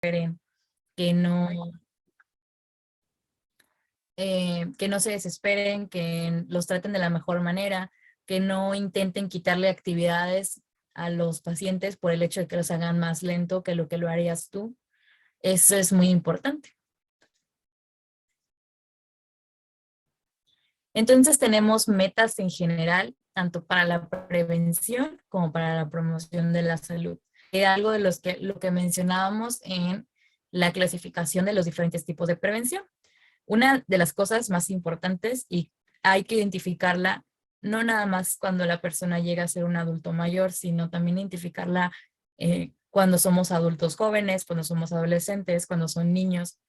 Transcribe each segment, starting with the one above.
que no, que no se desesperen, que los traten de la mejor manera, que no intenten quitarle actividades a los pacientes por el hecho de que los hagan más lento que lo harías tú. Eso es muy importante. Entonces tenemos metas en general, tanto para la prevención como para la promoción de la salud. Era algo de lo que mencionábamos en la clasificación de los diferentes tipos de prevención. Una de las cosas más importantes, y hay que identificarla no nada más cuando la persona llega a ser un adulto mayor, sino también identificarla cuando somos adultos jóvenes, cuando somos adolescentes, cuando son niños.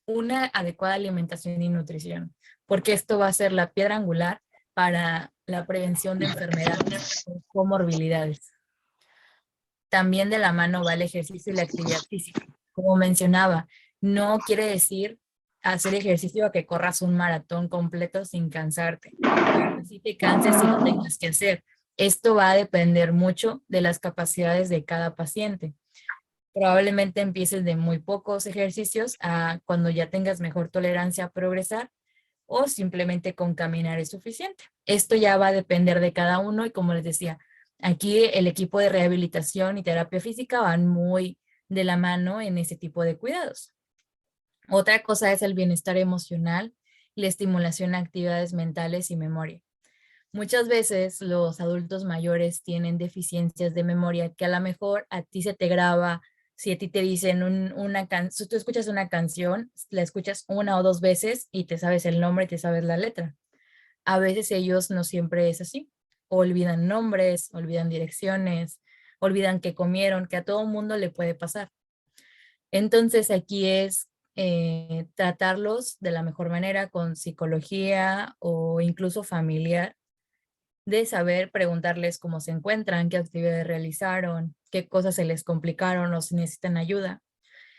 Una adecuada alimentación y nutrición, porque esto va a ser la piedra angular para la prevención de enfermedades con comorbilidades. También de la mano va el ejercicio y la actividad física. Como mencionaba, no quiere decir hacer ejercicio a que corras un maratón completo sin cansarte. Si te canses y lo tengas que hacer. Esto va a depender mucho de las capacidades de cada paciente. Probablemente empieces de muy pocos ejercicios a cuando ya tengas mejor tolerancia a progresar, o simplemente con caminar es suficiente. Esto ya va a depender de cada uno y como les decía, aquí el equipo de rehabilitación y terapia física van muy de la mano en ese tipo de cuidados. Otra cosa es el bienestar emocional, la estimulación a actividades mentales y memoria. Muchas veces los adultos mayores tienen deficiencias de memoria que a lo mejor a ti se te graba. Si a ti te dicen si tú escuchas una canción, la escuchas una o dos veces y te sabes el nombre y te sabes la letra. A veces ellos no siempre es así. Olvidan nombres, olvidan direcciones, olvidan qué comieron, que a todo mundo le puede pasar. Entonces aquí es tratarlos de la mejor manera con psicología o incluso familiar, de saber preguntarles cómo se encuentran, qué actividades realizaron, qué cosas se les complicaron o si necesitan ayuda.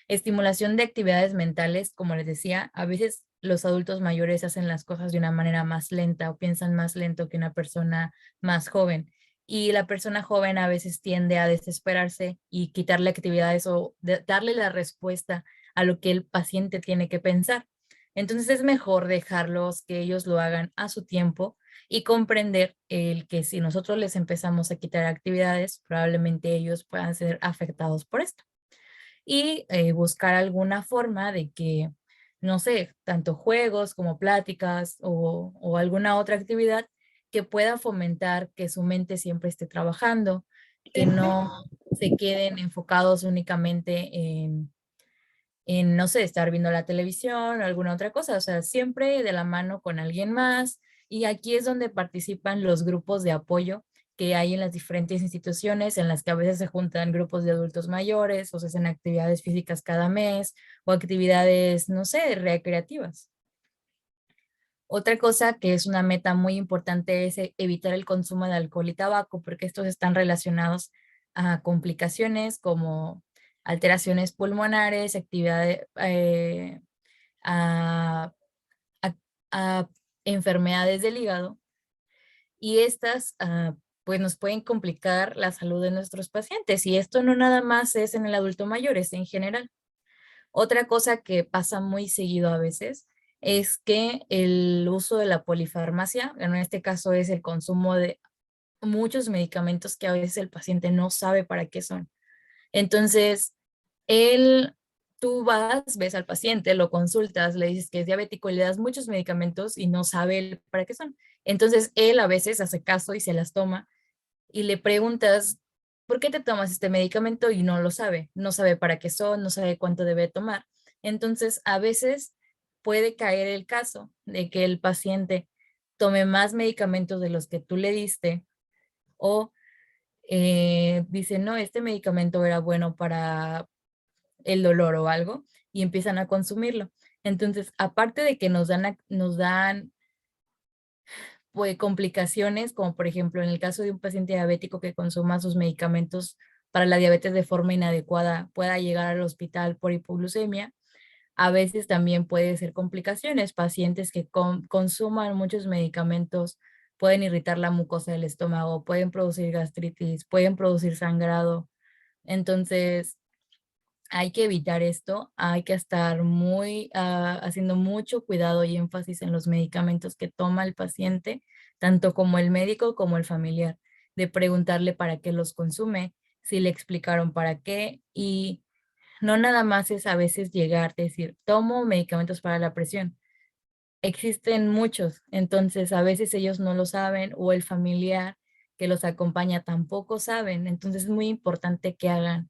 Estimulación de actividades mentales, como les decía, a veces los adultos mayores hacen las cosas de una manera más lenta o piensan más lento que una persona más joven. Y la persona joven a veces tiende a desesperarse y quitarle actividades o darle la respuesta a lo que el paciente tiene que pensar. Entonces es mejor dejarlos que ellos lo hagan a su tiempo y comprender el que si nosotros les empezamos a quitar actividades, probablemente ellos puedan ser afectados por esto. Y buscar alguna forma de que, no sé, tanto juegos como pláticas o alguna otra actividad que pueda fomentar que su mente siempre esté trabajando, que no se queden enfocados únicamente no sé, estar viendo la televisión o alguna otra cosa, o sea, siempre de la mano con alguien más. Y aquí es donde participan los grupos de apoyo que hay en las diferentes instituciones, en las que a veces se juntan grupos de adultos mayores o se hacen actividades físicas cada mes o actividades, no sé, recreativas. Otra cosa que es una meta muy importante es evitar el consumo de alcohol y tabaco, porque estos están relacionados a complicaciones como alteraciones pulmonares, a, a- a enfermedades del hígado, y estas pues nos pueden complicar la salud de nuestros pacientes. Y esto no nada más es en el adulto mayor, es en general. Otra cosa que pasa muy seguido a veces es que el uso de la polifarmacia, en este caso es el consumo de muchos medicamentos que a veces el paciente no sabe para qué son. Entonces, él, tú vas, ves al paciente, lo consultas, le dices que es diabético y le das muchos medicamentos y no sabe él para qué son. Entonces, él a veces hace caso y se las toma y le preguntas, ¿por qué te tomas este medicamento? Y no lo sabe, no sabe para qué son, no sabe cuánto debe tomar. Entonces, a veces puede caer el caso de que el paciente tome más medicamentos de los que tú le diste o dice, no, este medicamento era bueno para el dolor o algo y empiezan a consumirlo. Entonces, aparte de que nos dan pues, complicaciones, como por ejemplo en el caso de un paciente diabético que consuma sus medicamentos para la diabetes de forma inadecuada, pueda llegar al hospital por hipoglucemia, a veces también puede ser complicaciones. Pacientes que consuman muchos medicamentos pueden irritar la mucosa del estómago, pueden producir gastritis, pueden producir sangrado. Entonces, hay que evitar esto, hay que estar haciendo mucho cuidado y énfasis en los medicamentos que toma el paciente, tanto como el médico como el familiar, de preguntarle para qué los consume, si le explicaron para qué, y no nada más es a veces llegar a decir, tomo medicamentos para la presión. Existen muchos, entonces a veces ellos no lo saben o el familiar que los acompaña tampoco saben, entonces es muy importante que hagan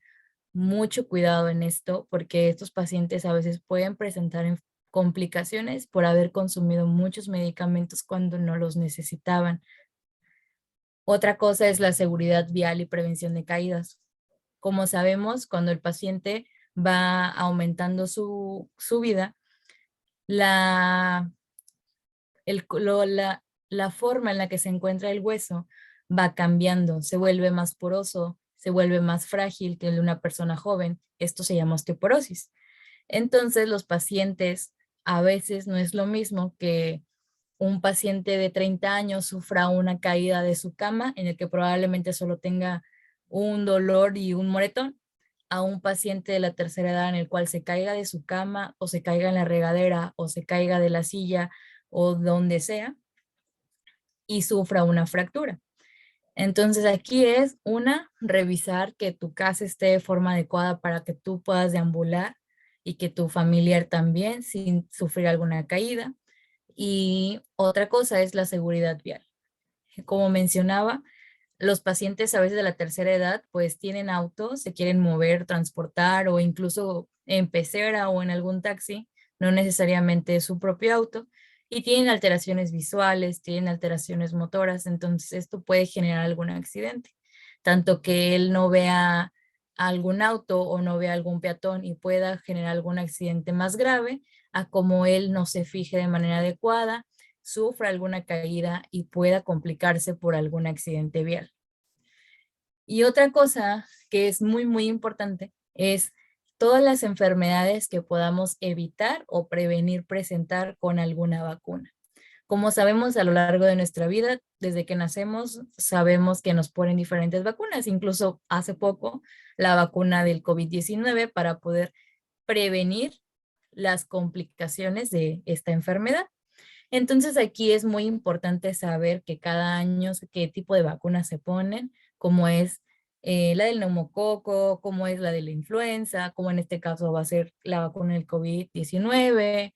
mucho cuidado en esto porque estos pacientes a veces pueden presentar complicaciones por haber consumido muchos medicamentos cuando no los necesitaban. Otra cosa es la seguridad vial y prevención de caídas. Como sabemos, cuando el paciente va aumentando su vida, la, la forma en la que se encuentra el hueso va cambiando, se vuelve más poroso, se vuelve más frágil que el de una persona joven. Esto se llama osteoporosis. Entonces, los pacientes a veces no es lo mismo que un paciente de 30 años sufra una caída de su cama en el que probablemente solo tenga un dolor y un moretón, a un paciente de la tercera edad en el cual se caiga de su cama o se caiga en la regadera o se caiga de la silla o donde sea y sufra una fractura. Entonces aquí es revisar que tu casa esté de forma adecuada para que tú puedas deambular y que tu familiar también sin sufrir alguna caída. Y otra cosa es la seguridad vial. Como mencionaba, los pacientes a veces de la tercera edad pues tienen autos, se quieren mover, transportar o incluso en pecera o en algún taxi, no necesariamente su propio auto, y tienen alteraciones visuales, tienen alteraciones motoras, entonces esto puede generar algún accidente, tanto que él no vea algún auto o no vea algún peatón y pueda generar algún accidente más grave, a como él no se fije de manera adecuada, sufra alguna caída y pueda complicarse por algún accidente vial. Y otra cosa que es muy importante es todas las enfermedades que podamos evitar o prevenir presentar con alguna vacuna. Como sabemos a lo largo de nuestra vida, desde que nacemos, sabemos que nos ponen diferentes vacunas, incluso hace poco la vacuna del COVID-19 para poder prevenir las complicaciones de esta enfermedad. Entonces aquí es muy importante saber que cada año qué tipo de vacunas se ponen, como es la del neumococo, como es la de la influenza, como en este caso va a ser la vacuna del COVID-19,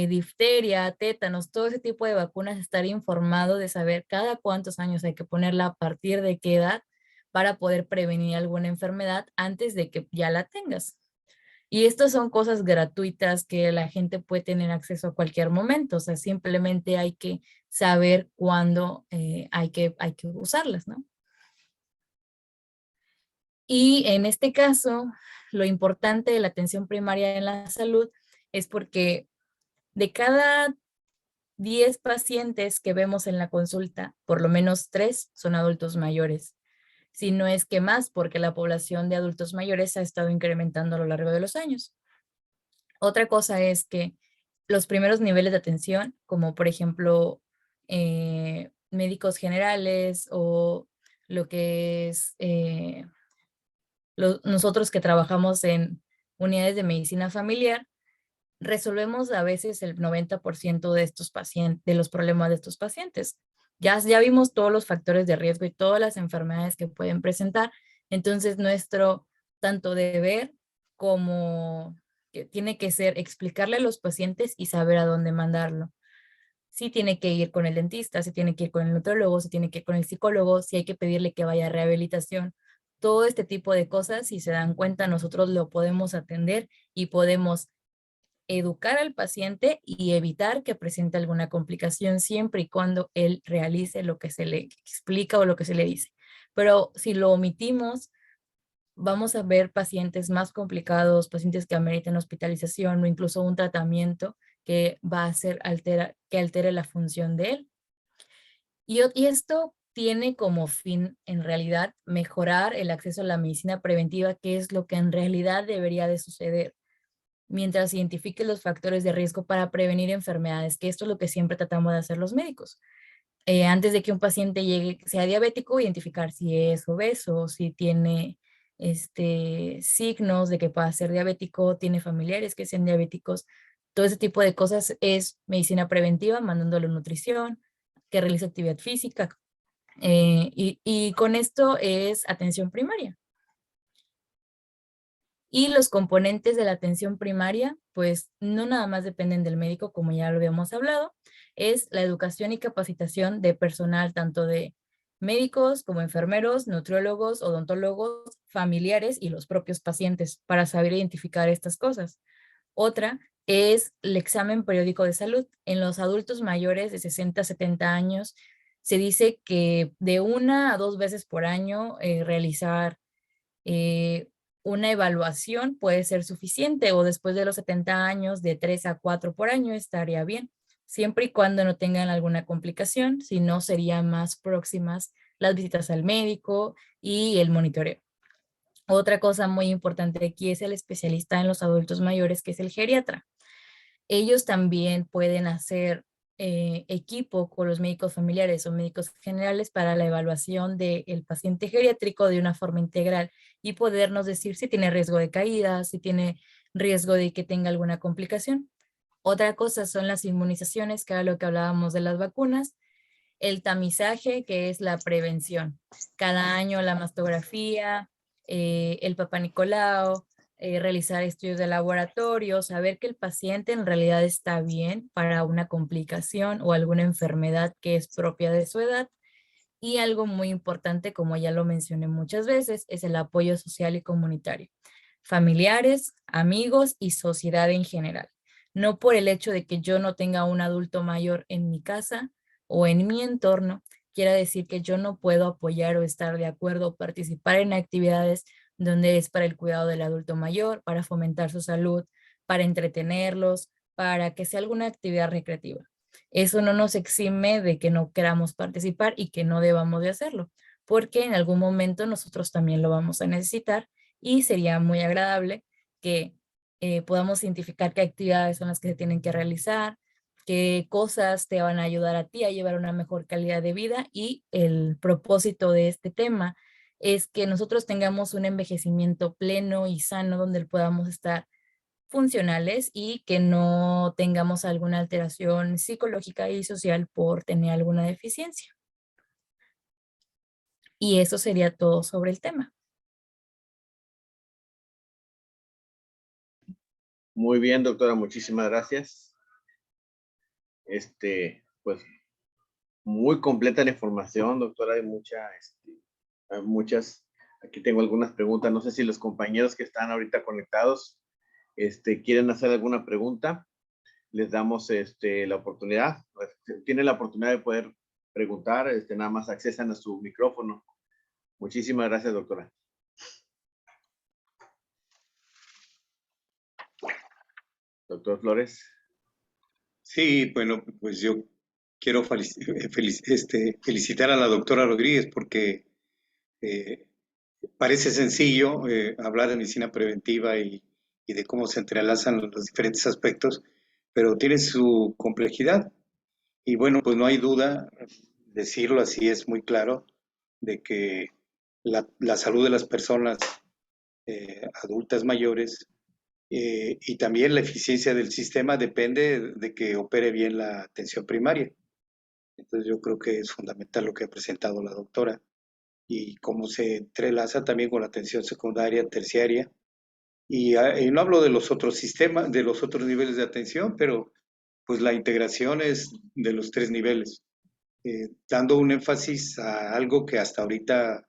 difteria, tétanos, todo ese tipo de vacunas, estar informado de saber cada cuántos años hay que ponerla, a partir de qué edad, para poder prevenir alguna enfermedad antes de que ya la tengas. Y estas son cosas gratuitas que la gente puede tener acceso a cualquier momento, o sea, simplemente hay que saber cuándo hay que usarlas, ¿no? Y en este caso, lo importante de la atención primaria en la salud es porque de cada 10 pacientes que vemos en la consulta, por lo menos 3 son adultos mayores, si no es que más, porque la población de adultos mayores ha estado incrementando a lo largo de los años. Otra cosa es que los primeros niveles de atención, como por ejemplo médicos generales o lo que es nosotros que trabajamos en unidades de medicina familiar, resolvemos a veces el 90% de estos pacientes, de los problemas de estos pacientes. Ya vimos todos los factores de riesgo y todas las enfermedades que pueden presentar, entonces nuestro tanto deber como que tiene que ser explicarle a los pacientes y saber a dónde mandarlo. Si tiene que ir con el dentista, si tiene que ir con el nutriólogo, si tiene que ir con el psicólogo, si hay que pedirle que vaya a rehabilitación. Todo este tipo de cosas, si se dan cuenta, nosotros lo podemos atender y podemos educar al paciente y evitar que presente alguna complicación siempre y cuando él realice lo que se le explica o lo que se le dice. Pero si lo omitimos, vamos a ver pacientes más complicados, pacientes que ameriten hospitalización o incluso un tratamiento que va a hacer que altere la función de él. Y esto tiene como fin, en realidad, mejorar el acceso a la medicina preventiva, que es lo que en realidad debería de suceder, mientras identifique los factores de riesgo para prevenir enfermedades, que esto es lo que siempre tratamos de hacer los médicos. Antes de que un paciente llegue, sea diabético, identificar si es obeso, si tiene signos de que pueda ser diabético, tiene familiares que sean diabéticos, todo ese tipo de cosas es medicina preventiva, mandándole nutrición, que realice actividad física, y con esto es atención primaria. Y los componentes de la atención primaria, pues no nada más dependen del médico, como ya lo habíamos hablado, es la educación y capacitación de personal, tanto de médicos como enfermeros, nutriólogos, odontólogos, familiares y los propios pacientes para saber identificar estas cosas. Otra es el examen periódico de salud. En los adultos mayores de 60 a 70 años se dice que de 1 a 2 veces por año realizar eh, una evaluación puede ser suficiente, o después de los 70 años de 3 a 4 por año estaría bien, siempre y cuando no tengan alguna complicación, si no serían más próximas las visitas al médico y el monitoreo. Otra cosa muy importante aquí es el especialista en los adultos mayores, que es el geriatra. Ellos también pueden hacer equipo con los médicos familiares o médicos generales para la evaluación del paciente geriátrico de una forma integral y podernos decir si tiene riesgo de caída, si tiene riesgo de que tenga alguna complicación. Otra cosa son las inmunizaciones, que era lo que hablábamos de las vacunas, el tamizaje, que es la prevención. Cada año la mastografía, el Papá Nicolau, realizar estudios de laboratorio, saber que el paciente en realidad está bien para una complicación o alguna enfermedad que es propia de su edad. Y algo muy importante, como ya lo mencioné muchas veces, es el apoyo social y comunitario. Familiares, amigos y sociedad en general. No por el hecho de que yo no tenga un adulto mayor en mi casa o en mi entorno, quiere decir que yo no puedo apoyar o estar de acuerdo o participar en actividades donde es para el cuidado del adulto mayor, para fomentar su salud, para entretenerlos, para que sea alguna actividad recreativa. Eso no nos exime de que no queramos participar y que no debamos de hacerlo, porque en algún momento nosotros también lo vamos a necesitar y sería muy agradable que podamos identificar qué actividades son las que se tienen que realizar, qué cosas te van a ayudar a ti a llevar una mejor calidad de vida, y el propósito de este tema es que nosotros tengamos un envejecimiento pleno y sano donde podamos estar funcionales y que no tengamos alguna alteración psicológica y social por tener alguna deficiencia. Y eso sería todo sobre el tema. Muy bien, doctora, muchísimas gracias. Pues muy completa la información, doctora. Hay muchas, aquí tengo algunas preguntas. No sé si los compañeros que están ahorita conectados, quieren hacer alguna pregunta. Les damos la oportunidad. Tienen la oportunidad de poder preguntar, nada más accesan a su micrófono. Muchísimas gracias, doctora. Doctor Flores. Sí, bueno, pues yo quiero felicitar a la doctora Rodríguez porque eh, parece sencillo hablar de medicina preventiva y de cómo se entrelazan los diferentes aspectos, pero tiene su complejidad. Y bueno, pues no hay duda, decirlo así es muy claro, de que la salud de las personas adultas mayores y también la eficiencia del sistema depende de que opere bien la atención primaria. Entonces yo creo que es fundamental lo que ha presentado la doctora y cómo se entrelaza también con la atención secundaria, terciaria. Y no hablo de los otros sistemas, de los otros niveles de atención, pero pues la integración es de los tres niveles, dando un énfasis a algo que hasta ahorita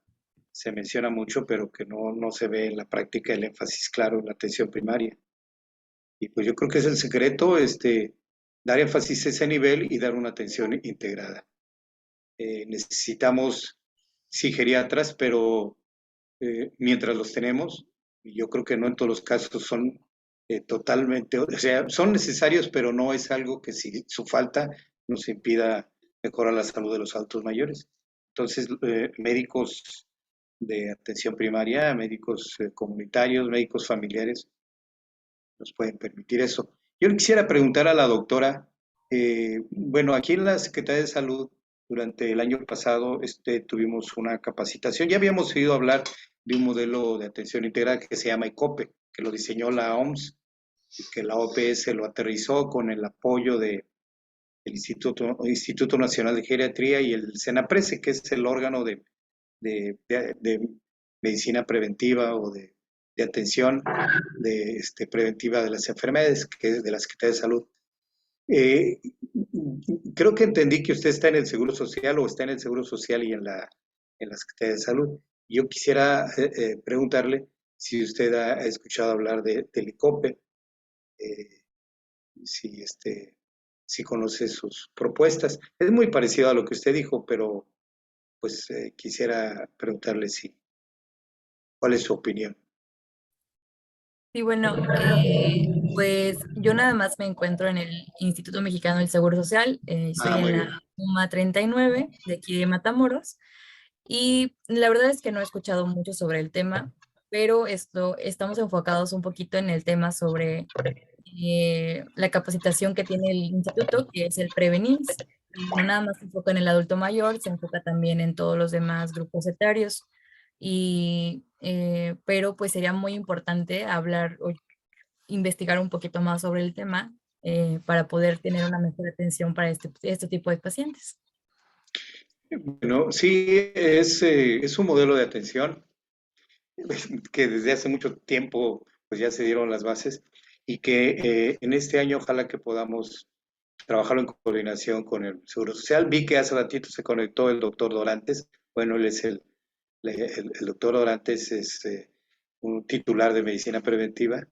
se menciona mucho, pero que no se ve en la práctica el énfasis claro en la atención primaria. Y pues yo creo que es el secreto, dar énfasis a ese nivel y dar una atención integrada. Necesitamos, sí, geriatras, pero mientras los tenemos, y yo creo que no en todos los casos son totalmente, o sea, son necesarios, pero no es algo que si su falta nos impida mejorar la salud de los adultos mayores. Entonces, médicos de atención primaria, médicos comunitarios, médicos familiares, nos pueden permitir eso. Yo quisiera preguntar a la doctora, bueno, aquí en la Secretaría de Salud, durante el año pasado, tuvimos una capacitación. Ya habíamos oído hablar de un modelo de atención integral que se llama ICOPE, que lo diseñó la OMS y que la OPS lo aterrizó con el apoyo del Instituto Nacional de Geriatría y el SENAPRESE, que es el órgano de medicina preventiva o de atención preventiva de las enfermedades, que es de la Secretaría de Salud. Creo que entendí que usted está en el Seguro Social o está en el Seguro Social y en la Secretaría de Salud. Yo quisiera preguntarle si usted ha escuchado hablar del ICOPE, si conoce sus propuestas. Es muy parecido a lo que usted dijo, pero pues quisiera preguntarle cuál es su opinión. Sí, bueno, pues yo nada más me encuentro en el Instituto Mexicano del Seguro Social, estoy en Muy la bien. UMA 39 de aquí de Matamoros, y la verdad es que no he escuchado mucho sobre el tema, pero estamos enfocados un poquito en el tema sobre la capacitación que tiene el instituto, que es el Prevenins, y no nada más se enfoca en el adulto mayor, se enfoca también en todos los demás grupos etarios. Pero pues sería muy importante hablar o investigar un poquito más sobre el tema para poder tener una mejor atención para este tipo de pacientes. Bueno, sí, es un modelo de atención que desde hace mucho tiempo pues ya se dieron las bases y que en este año ojalá que podamos trabajarlo en coordinación con el Seguro Social. Vi que hace ratito se conectó el doctor Dorantes. Bueno, él es el doctor Dorantes es un titular de medicina preventiva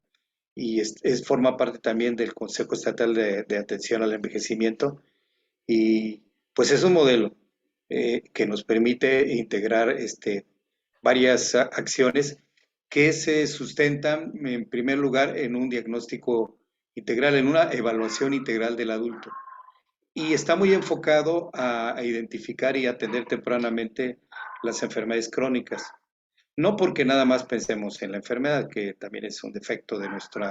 y forma parte también del Consejo Estatal de Atención al Envejecimiento y pues es un modelo que nos permite integrar varias acciones que se sustentan en primer lugar en un diagnóstico integral, en una evaluación integral del adulto. Y está muy enfocado a identificar y atender tempranamente las enfermedades crónicas. No porque nada más pensemos en la enfermedad, que también es un defecto de nuestro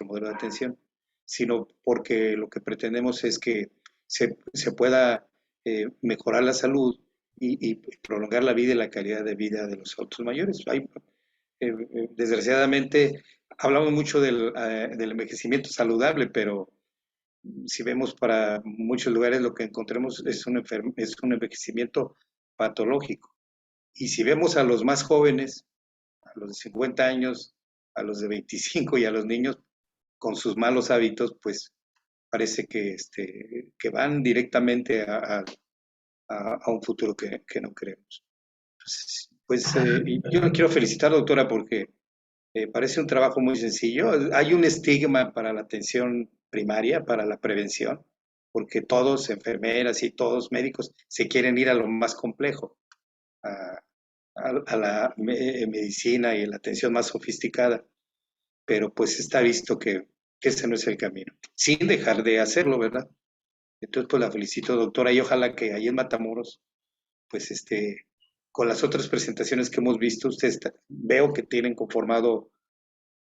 modelo de atención, sino porque lo que pretendemos es que se pueda mejorar la salud y prolongar la vida y la calidad de vida de los adultos mayores. Desgraciadamente, hablamos mucho del envejecimiento saludable, pero si vemos para muchos lugares lo que encontremos es un envejecimiento patológico. Y si vemos a los más jóvenes, a los de 50 años, a los de 25 y a los niños con sus malos hábitos, pues parece que van directamente a un futuro que no queremos. Entonces, pues yo le quiero felicitar, doctora, porque parece un trabajo muy sencillo. Hay un estigma para la atención primaria, para la prevención, porque todos, enfermeras y todos médicos, se quieren ir a lo más complejo, a la medicina y la atención más sofisticada, pero pues está visto que ese no es el camino, sin dejar de hacerlo, ¿verdad? Entonces, pues la felicito, doctora, y ojalá que ahí en Matamoros, pues con las otras presentaciones que hemos visto, ustedes veo que tienen conformado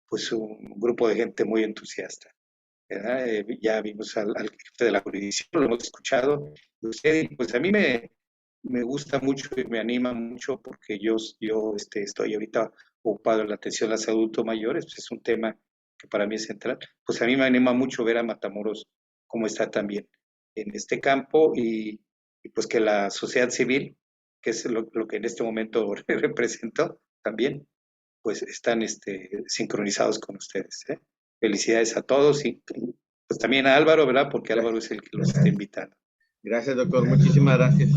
pues un grupo de gente muy entusiasta, ¿verdad? Ya vimos al jefe de la jurisdicción, lo hemos escuchado, usted, pues a mí me gusta mucho y me anima mucho porque yo estoy ahorita ocupado en la atención a los adultos mayores, pues es un tema que para mí es central. Pues a mí me anima mucho ver a Matamoros cómo está también en este campo y pues que la sociedad civil, que es lo que en este momento represento también, pues están sincronizados con ustedes, ¿eh? Felicidades a todos y pues también a Álvaro, ¿verdad? Porque Álvaro es el que los está invitando. Gracias, doctor. Muchísimas gracias.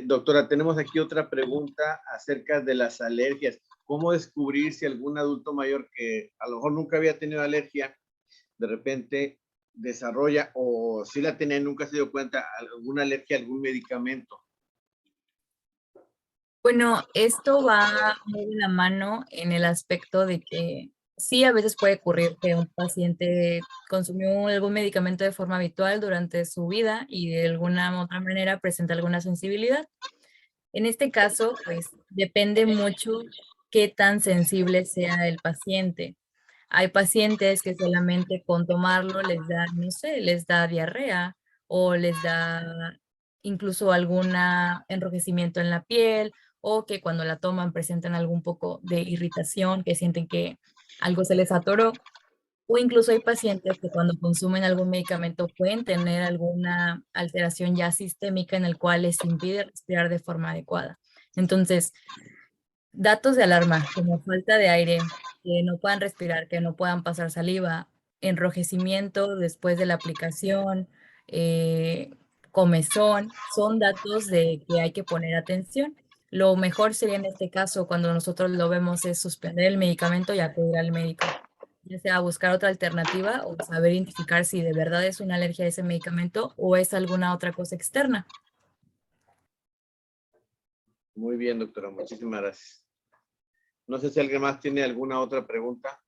Doctora, tenemos aquí otra pregunta acerca de las alergias. ¿Cómo descubrir si algún adulto mayor que a lo mejor nunca había tenido alergia, de repente desarrolla o si la tenía, nunca se dio cuenta, alguna alergia a algún medicamento? Bueno, esto va muy de la mano en el aspecto de que sí, a veces puede ocurrir que un paciente consumió algún medicamento de forma habitual durante su vida y de alguna otra manera presenta alguna sensibilidad. En este caso, pues depende mucho qué tan sensible sea el paciente. Hay pacientes que solamente con tomarlo les da, no sé, les da diarrea o les da incluso algún enrojecimiento en la piel o que cuando la toman presentan algún poco de irritación, que sienten que algo se les atoró, o incluso hay pacientes que cuando consumen algún medicamento pueden tener alguna alteración ya sistémica en el cual les impide respirar de forma adecuada. Entonces, datos de alarma como falta de aire, que no puedan respirar, que no puedan pasar saliva, enrojecimiento después de la aplicación, eh, comezón, son datos de que hay que poner atención. Lo mejor sería en este caso, cuando nosotros lo vemos, es suspender el medicamento y acudir al médico, ya sea buscar otra alternativa o saber identificar si de verdad es una alergia a ese medicamento o es alguna otra cosa externa. Muy bien, doctora. Muchísimas gracias. No sé si alguien más tiene alguna otra pregunta.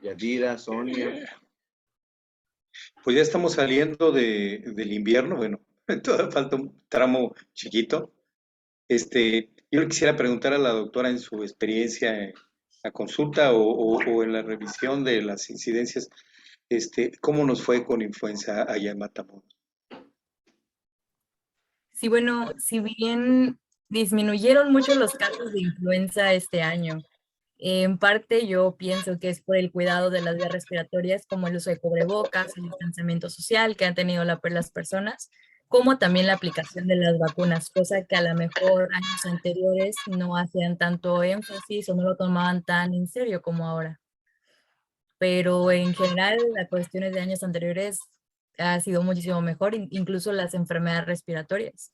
Yadira, Sonia. Pues ya estamos saliendo del invierno, bueno, todavía falta un tramo chiquito. Yo le quisiera preguntar a la doctora en su experiencia en la consulta o en la revisión de las incidencias, ¿cómo nos fue con influenza allá en Matamoros? Sí, bueno, si bien disminuyeron mucho los casos de influenza este año, en parte yo pienso que es por el cuidado de las vías respiratorias, como el uso de cubrebocas, el distanciamiento social que han tenido las personas, como también la aplicación de las vacunas, cosa que a lo mejor años anteriores no hacían tanto énfasis o no lo tomaban tan en serio como ahora. Pero en general, las cuestiones de años anteriores ha sido muchísimo mejor, incluso las enfermedades respiratorias.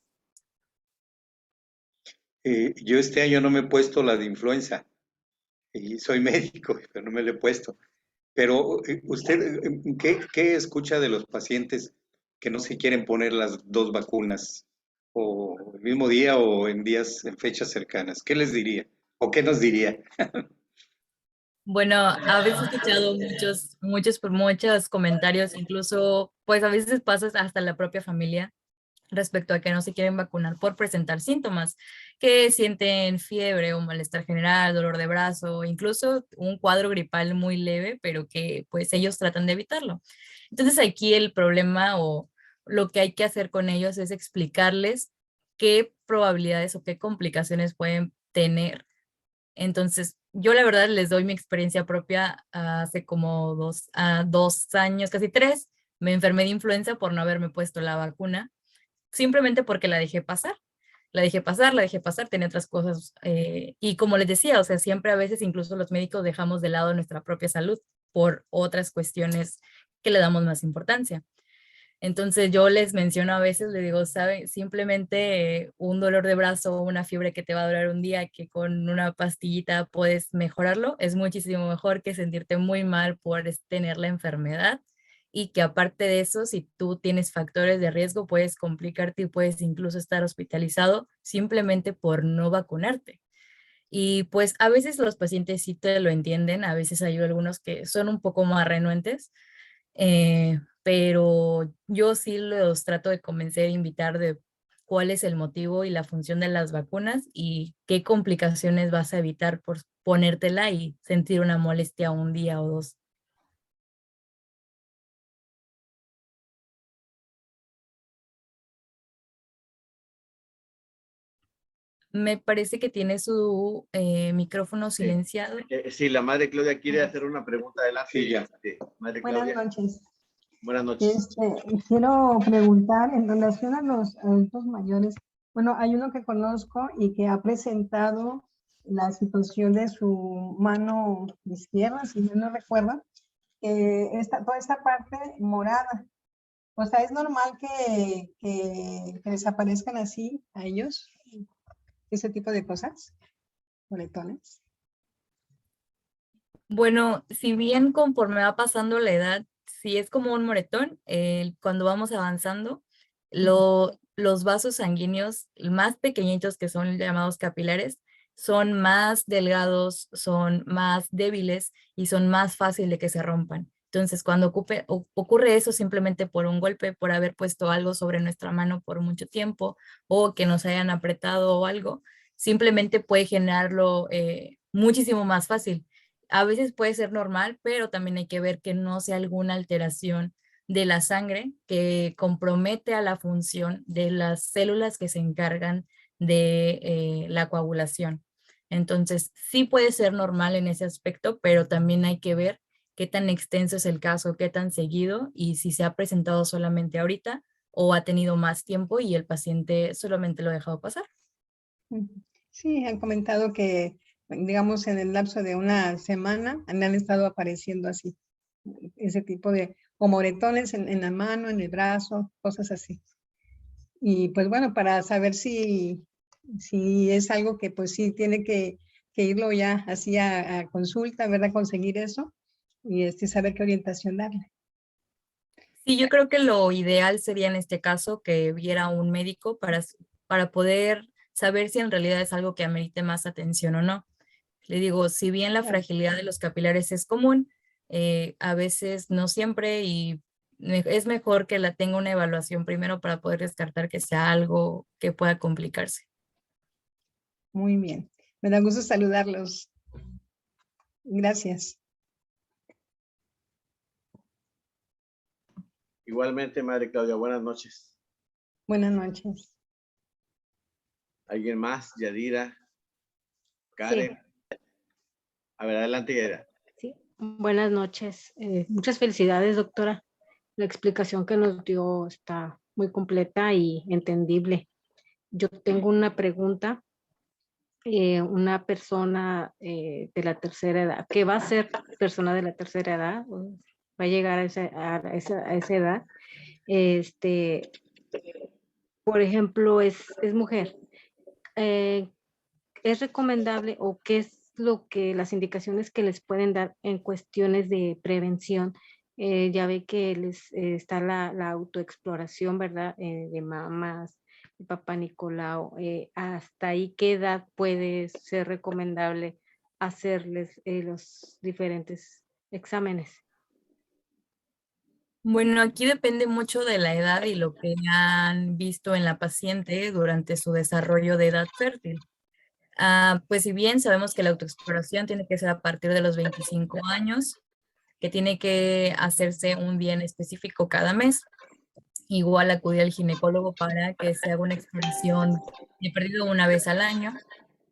Yo este año no me he puesto la de influenza, y soy médico, pero no me la he puesto. Pero usted, ¿qué escucha de los pacientes que no se quieren poner las dos vacunas? O el mismo día o en días, en fechas cercanas. ¿Qué les diría? ¿O qué nos diría? Bueno, a veces he escuchado muchos comentarios, incluso, pues a veces pasa hasta la propia familia respecto a que no se quieren vacunar por presentar síntomas, que sienten fiebre o malestar general, dolor de brazo, incluso un cuadro gripal muy leve, pero que pues ellos tratan de evitarlo. Entonces aquí el problema o lo que hay que hacer con ellos es explicarles qué probabilidades o qué complicaciones pueden tener. Entonces, yo la verdad les doy mi experiencia propia. Hace como 2 años, casi 3, me enfermé de influenza por no haberme puesto la vacuna, simplemente porque la dejé pasar. La dejé pasar, tenía otras cosas. Y como les decía, o sea, siempre a veces incluso los médicos dejamos de lado nuestra propia salud por otras cuestiones que le damos más importancia. Entonces yo les menciono a veces, les digo, ¿sabe? Simplemente un dolor de brazo o una fiebre que te va a durar un día, que con una pastillita puedes mejorarlo, es muchísimo mejor que sentirte muy mal por tener la enfermedad, y que aparte de eso, si tú tienes factores de riesgo, puedes complicarte y puedes incluso estar hospitalizado simplemente por no vacunarte. Y pues a veces los pacientes sí te lo entienden, a veces hay algunos que son un poco más renuentes, pero yo sí los trato de convencer, invitar de cuál es el motivo y la función de las vacunas y qué complicaciones vas a evitar por ponértela y sentir una molestia un día o dos. Me parece que tiene su micrófono Sí. silenciado. Sí, la madre Claudia quiere hacer una pregunta. Adelante. Sí, ya. Madre Buenas Claudia. noches. Buenas noches. Quiero preguntar en relación a los adultos mayores. Bueno, hay uno que conozco y que ha presentado la situación de su mano izquierda, si no recuerdo, toda esta parte morada. O sea, ¿es normal que desaparezcan así a ellos? Ese tipo de cosas, moretones. Bueno, si bien conforme va pasando la edad, sí es como un moretón, cuando vamos avanzando, los vasos sanguíneos más pequeñitos, que son llamados capilares, son más delgados, son más débiles y son más fáciles de que se rompan. Entonces, cuando ocurre eso simplemente por un golpe, por haber puesto algo sobre nuestra mano por mucho tiempo o que nos hayan apretado o algo, simplemente puede generarlo muchísimo más fácil. A veces puede ser normal, pero también hay que ver que no sea alguna alteración de la sangre que compromete a la función de las células que se encargan de la coagulación. Entonces, sí puede ser normal en ese aspecto, pero también hay que ver qué tan extenso es el caso, qué tan seguido y si se ha presentado solamente ahorita o ha tenido más tiempo y el paciente solamente lo ha dejado pasar. Sí, han comentado que, digamos, en el lapso de una semana han estado apareciendo así, ese tipo de, o moretones en la mano, en el brazo, cosas así. Y pues bueno, para saber si es algo que pues sí tiene que irlo ya así a consulta, ¿verdad? Conseguir eso y saber qué orientación darle. Sí, yo creo que lo ideal sería en este caso que viera un médico para poder saber si en realidad es algo que amerite más atención o no. Le digo, si bien la fragilidad de los capilares es común, a veces no siempre y es mejor que la tenga una evaluación primero para poder descartar que sea algo que pueda complicarse. Muy bien. Me da gusto saludarlos. Gracias. Igualmente, madre Claudia, buenas noches. Buenas noches. ¿Alguien más? Yadira, Karen. Sí. A ver, adelante, Yadira. Sí, buenas noches. Muchas felicidades, doctora. La explicación que nos dio está muy completa y entendible. Yo tengo una pregunta. Una persona de la tercera edad, que va a ser persona de la tercera edad, va a llegar a esa edad, por ejemplo, es mujer. ¿Es recomendable o qué es lo que las indicaciones que les pueden dar en cuestiones de prevención? Ya ve que está la autoexploración, ¿verdad? De mamas, de Papá Nicolau. ¿Hasta ahí qué edad puede ser recomendable hacerles los diferentes exámenes? Bueno, aquí depende mucho de la edad y lo que han visto en la paciente durante su desarrollo de edad fértil. Pues si bien sabemos que la autoexploración tiene que ser a partir de los 25 años, que tiene que hacerse un bien específico cada mes, igual acudir al ginecólogo para que se haga una exploración de perdido una vez al año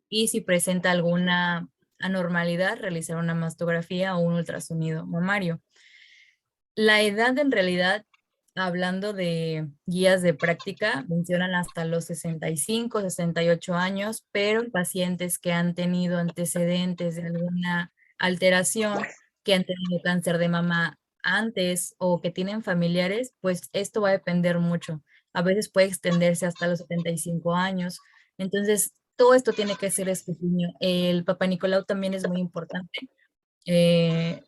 y si presenta alguna anormalidad, realizar una mastografía o un ultrasonido mamario. La edad en realidad, hablando de guías de práctica, mencionan hasta los 65, 68 años, pero en pacientes que han tenido antecedentes de alguna alteración, que han tenido cáncer de mama antes o que tienen familiares, pues esto va a depender mucho. A veces puede extenderse hasta los 75 años. Entonces, todo esto tiene que ser escrutinio. El Papá Nicolau también es muy importante.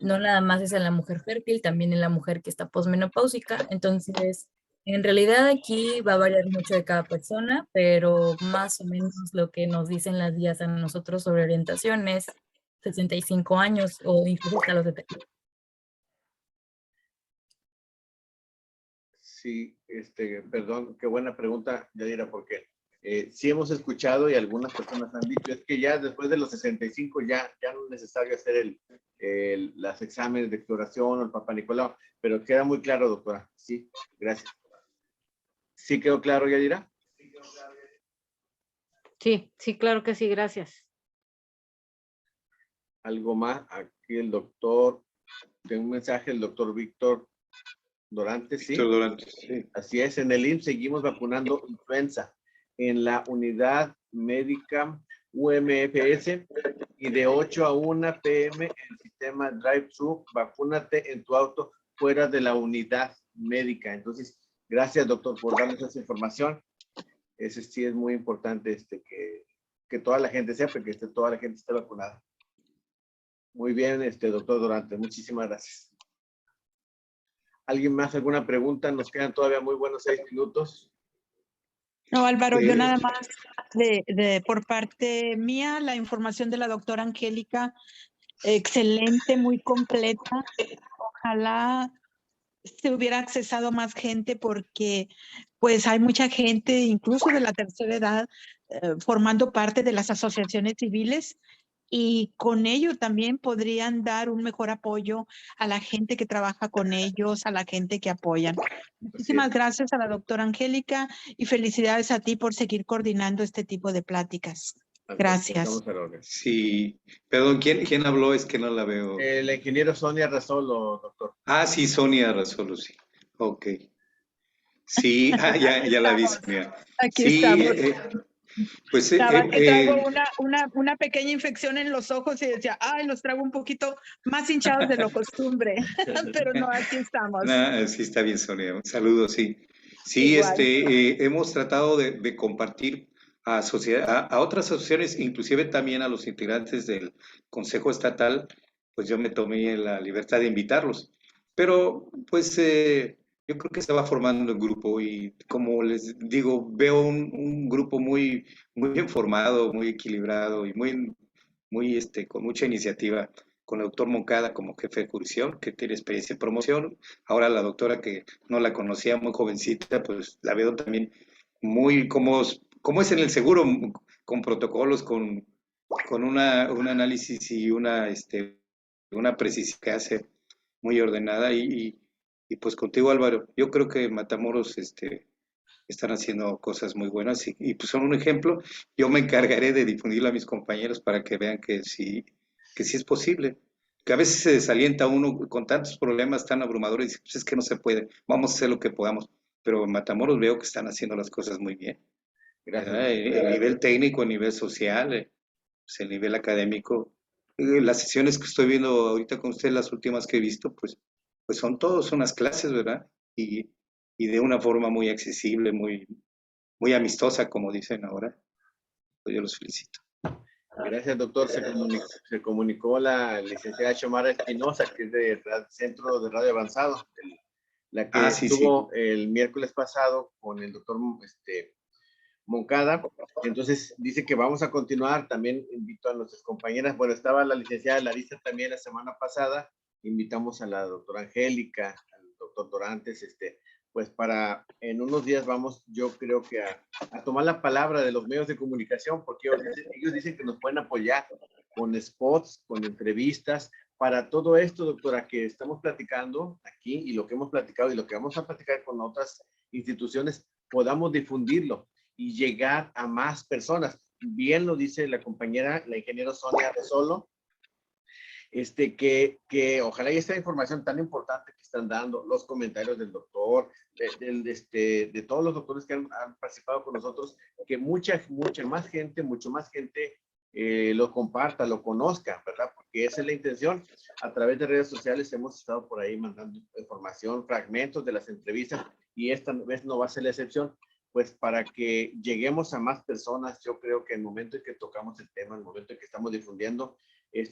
No nada más es en la mujer fértil, también en la mujer que está posmenopáusica. Entonces, en realidad aquí va a variar mucho de cada persona, pero más o menos lo que nos dicen las guías a nosotros sobre orientación es 65 años o incluso hasta los 70. Sí, perdón, qué buena pregunta, Yadira, porque sí hemos escuchado y algunas personas han dicho, es que ya después de los 65 ya no es necesario hacer los exámenes de exploración o el Papá Nicolau, pero queda muy claro, doctora. Sí, gracias. ¿Sí quedó claro, Yadira? Sí, claro que sí, gracias. ¿Algo más? Aquí el doctor, tengo un mensaje del doctor Víctor Dorantes, ¿sí? Víctor Dorantes, sí. Así es, en el IMSS seguimos vacunando influenza en la unidad médica UMFS y de 8 a 1 p.m. en el sistema Drive-Thru, vacúnate en tu auto fuera de la unidad médica. Entonces, gracias, doctor, por darnos esa información. Ese sí es muy importante que toda la gente sepa que toda la gente esté vacunada. Muy bien, doctor Dorantes, muchísimas gracias. ¿Alguien más? ¿Alguna pregunta? Nos quedan todavía muy buenos 6 minutos. No, Álvaro, yo nada más por parte mía, la información de la doctora Angélica, excelente, muy completa. Ojalá se hubiera accesado a más gente porque pues hay mucha gente, incluso de la tercera edad, formando parte de las asociaciones civiles y con ello también podrían dar un mejor apoyo a la gente que trabaja con ellos, a la gente que apoyan. Muchísimas gracias a la doctora Angélica y felicidades a ti por seguir coordinando este tipo de pláticas. Gracias. Sí, perdón, ¿quién habló? Es que no la veo. La ingeniero Sonia Rasolo, doctor. Ah, sí, Sonia Rasolo, sí. Ok. Sí, ya la vi, Sonia. Aquí Sí, estamos. pues Traigo una pequeña infección en los ojos y decía, ay, los traigo un poquito más hinchados de lo costumbre, pero no, aquí estamos. Sí, está bien, Sonia. Saludos, sí. Sí, Igual. hemos tratado de compartir a otras asociaciones, inclusive también a los integrantes del Consejo Estatal, pues yo me tomé la libertad de invitarlos. Pero, pues, yo creo que se va formando un grupo y, como les digo, veo un grupo muy bien formado, muy equilibrado y con mucha iniciativa, con el doctor Moncada como jefe de jurisdicción, que tiene experiencia en promoción. Ahora la doctora, que no la conocía, muy jovencita, pues la veo también muy como es en el seguro, con protocolos, con un análisis y una precisión que hace muy ordenada. Y pues contigo, Álvaro, yo creo que Matamoros están haciendo cosas muy buenas y pues son un ejemplo. Yo me encargaré de difundirlo a mis compañeros para que vean que sí es posible. Que a veces se desalienta uno con tantos problemas tan abrumadores y dice, pues es que no se puede, vamos a hacer lo que podamos. Pero en Matamoros veo que están haciendo las cosas muy bien. Gracias. El nivel técnico, el nivel social, pues el nivel académico. Las sesiones que estoy viendo ahorita con usted, las últimas que he visto, pues son todos unas clases, ¿verdad? Y de una forma muy accesible, muy amistosa, como dicen ahora. Pues yo los felicito. Gracias, doctor. Se comunicó la licenciada Xiomara Espinosa, que es del Centro de Radio Avanzado, la que estuvo el miércoles pasado con el doctor Moncada. Entonces dice que vamos a continuar. También invito a nuestras compañeras. Bueno, estaba la licenciada Larissa también la semana pasada. Invitamos a la doctora Angélica, al doctor Dorantes, pues en unos días vamos, yo creo que a tomar la palabra de los medios de comunicación, porque ellos dicen que nos pueden apoyar con spots, con entrevistas, para todo esto, doctora, que estamos platicando aquí y lo que hemos platicado y lo que vamos a platicar con otras instituciones, podamos difundirlo y llegar a más personas. Bien lo dice la compañera, la ingeniera Sonia Resolo, que ojalá y esta información tan importante que están dando, los comentarios del doctor, de todos los doctores que han participado con nosotros, que mucho más gente lo comparta, lo conozca, ¿verdad? Porque esa es la intención. A través de redes sociales hemos estado por ahí mandando información, fragmentos de las entrevistas, y esta vez no va a ser la excepción. Pues para que lleguemos a más personas, yo creo que en el momento en que tocamos el tema, en el momento en que estamos difundiendo,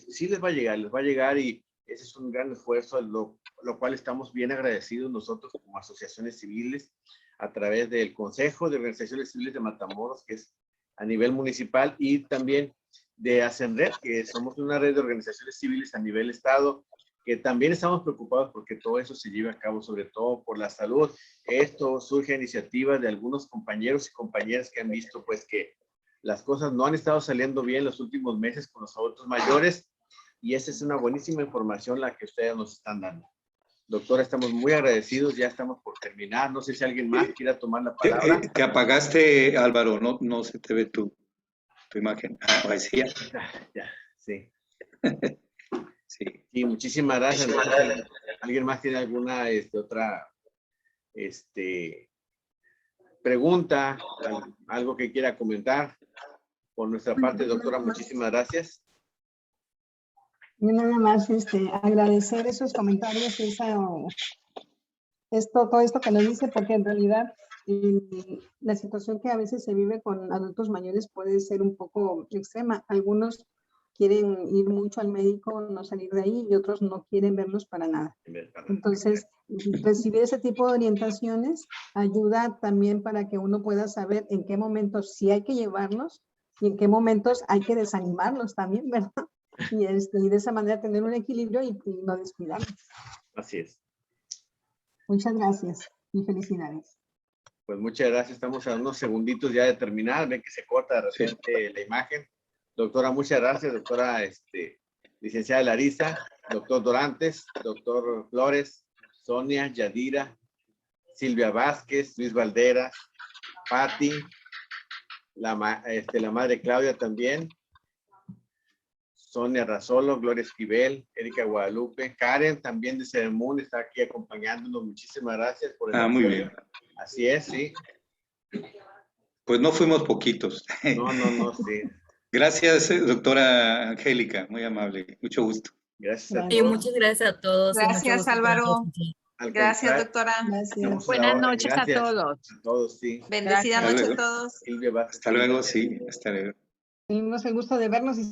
sí les va a llegar y ese es un gran esfuerzo, lo cual estamos bien agradecidos nosotros como asociaciones civiles a través del Consejo de Organizaciones Civiles de Matamoros, que es a nivel municipal, y también de Ascender, que somos una red de organizaciones civiles a nivel estado, que también estamos preocupados porque todo eso se lleve a cabo, sobre todo por la salud. Esto surge a iniciativa de algunos compañeros y compañeras que han visto pues que las cosas no han estado saliendo bien los últimos meses con los adultos mayores, y esa es una buenísima información la que ustedes nos están dando. Doctora, estamos muy agradecidos, ya estamos por terminar. No sé si alguien más quiera tomar la palabra. Te apagaste, Álvaro, no se te ve tu imagen. Ah, sí, ya, sí. Sí. Sí, muchísimas gracias. ¿Alguien más tiene alguna otra pregunta, algo que quiera comentar? Por nuestra parte, doctora, muchísimas gracias. Yo nada más agradecer esos comentarios, todo esto que nos dice, porque en realidad la situación que a veces se vive con adultos mayores puede ser un poco extrema. Algunos quieren ir mucho al médico, no salir de ahí, y otros no quieren verlos para nada. Entonces, recibir ese tipo de orientaciones ayuda también para que uno pueda saber en qué momentos sí hay que llevarlos y en qué momentos hay que desanimarlos también, ¿verdad? Y de esa manera tener un equilibrio y no descuidarlos. Así es. Muchas gracias y felicidades. Pues muchas gracias. Estamos a unos segunditos ya de terminar. Ven que se corta de repente la imagen. Doctora, muchas gracias. Doctora, licenciada Larisa, doctor Dorantes, doctor Flores, Sonia, Yadira, Silvia Vázquez, Luis Valderas, Patti, la madre Claudia también, Sonia Razolo, Gloria Esquivel, Erika Guadalupe, Karen también de Ceremonia está aquí acompañándonos. Muchísimas gracias por el Muy apoyo. bien. Así es, sí. Pues no fuimos poquitos. No, sí. Gracias, doctora Angélica, muy amable, mucho gusto. Gracias a Sí, todos. muchas gracias a todos. y mucho Gracias, gusto Álvaro. poderlos escuchar. Al Gracias, contrario, doctora. estamos Gracias. a la Buenas orden. noches Gracias a todos. a todos, sí. Bendecida Hasta noche a luego. todos. Silvia Vázquez. Hasta luego, sí, hasta luego. Tuvimos el gusto de vernos y